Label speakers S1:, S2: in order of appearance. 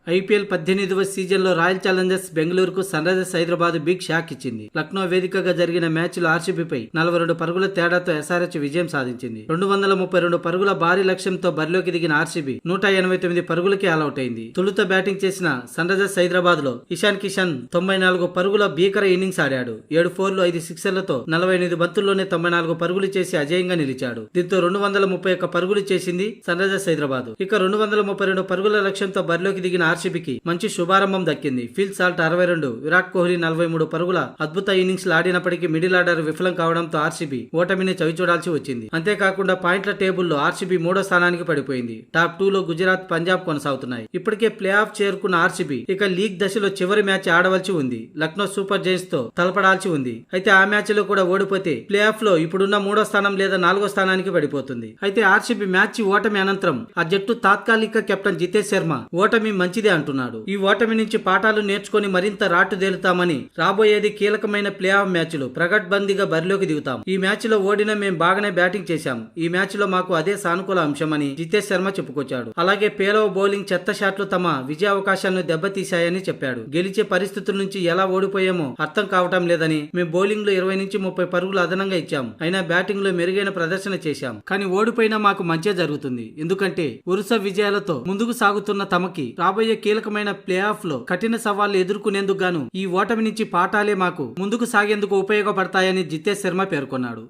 S1: IPL 18వ సీజన్లో royal challengers బెంగళూరుకు Sunrisers Hyderabad big shock ఇచ్చింది. లక్నో వేదికగా జరిగిన మ్యాచ్లో ఆర్సీబీపై 42 పరుగుల తేడాతో ఎస్ఆర్హెచ్ విజయం సాధించింది. 232 పరుగుల భారీ లక్ష్యంతో బరిలోకి దిగిన ఆర్సీబీ 189 పరుగులకే ఆలౌట్ అయింది. తొలుత బ్యాటింగ్ చేసిన సన్ రైజర్స్ హైదరాబాద్ లో ఇషాన్ కిషన్ 94 పరుగుల భీకర ఇన్నింగ్స్ ఆడాడు. 7 ఫోర్లు 5 సిక్సర్లతో 48 బంతుల్లోనే 94 పరుగులు చేసి అజేయంగా నిలిచాడు. దీంతో 231 పరుగులు చేసింది సన్ రైజర్స్ హైదరాబాద్. ఇక 232 పరుగుల లక్ష్యంతో బరిలోకి దిగిన ఆర్సీబీకి మంచి శుభారంభం దక్కింది. ఫిల్ సాల్ట్ 62, విరాట్ కోహ్లీ 43 పరుగుల అద్భుత ఇన్నింగ్స్ ఆడినప్పటికీ మిడిల్ ఆర్డర్ విఫలం కావడంతో ఆర్సీబీ ఓటమిని చవిచూడాల్సి వచ్చింది. అంతేకాకుండా పాయింట్ల టేబుల్లో ఆర్సీబీ 3వ స్థానానికి పడిపోయింది. టాప్ 2 లో గుజరాత్, పంజాబ్ కొనసాగుతున్నాయి. ఇప్పటికే ప్లే ఆఫ్ చేరుకున్న ఆర్సీబీ ఇక లీగ్ దశలో చివరి మ్యాచ్ ఆడవలసి ఉంది. లక్నో సూపర్ జైంట్స్ తో తలపడాల్సి ఉంది. అయితే ఆ మ్యాచ్ లో కూడా ఓడిపోతే ప్లే ఆఫ్ లో ఇప్పుడున్న 3వ స్థానం లేదా 4వ స్థానానికి పడిపోతుంది. అయితే ఆర్సీబీ మ్యాచ్ ఓటమి అనంతరం ఆ జట్టు తాత్కాలిక కెప్టెన్ జితేష్ శర్మ ఓటమి మంచిదే అంటున్నాడు. ఈ ఓటమి నుంచి పాఠాలు నేర్చుకుని మరింత రాటుదేలుతామని, రాబోయేది కీలకమైన ప్లే ఆఫ్ మ్యాచ్ లో ప్రగట్బందీగా బరిలోకి దిగుతాం. ఈ మ్యాచ్ లో ఓడినా మేం బాగానే బ్యాటింగ్ చేశాం. ఈ మ్యాచ్ లో మాకు అదే సానుకూల అంశమని జితేష్ శర్మ చెప్పుకొచ్చాడు. అలాగే పేలవ బౌలింగ్, చెత్త షాట్లు తమ విజయావకాశాలను దెబ్బతీశాయని చెప్పాడు. గెలిచే పరిస్థితుల నుంచి ఎలా ఓడిపోయామో అర్థం కావటం లేదని, మేం బౌలింగ్ లో 20 నుంచి 30 పరుగులు అదనంగా ఇచ్చాం. అయినా బ్యాటింగ్ లో మెరుగైన ప్రదర్శన చేశాం. కానీ ఓడిపోయినా మాకు మంచే జరుగుతుంది. ఎందుకంటే వరుస విజయాలతో ముందుకు సాగుతున్న తమకి రాబోయే కీలకమైన ప్లే ఆఫ్ లో కఠిన సవాళ్లు ఎదుర్కొనేందుకు గాను ఈ ఓటమి నుంచి పాఠాలే మాకు ముందుకు సాగేందుకు ఉపయోగపడతాయని జితేష్ శర్మ పేర్కొన్నాడు.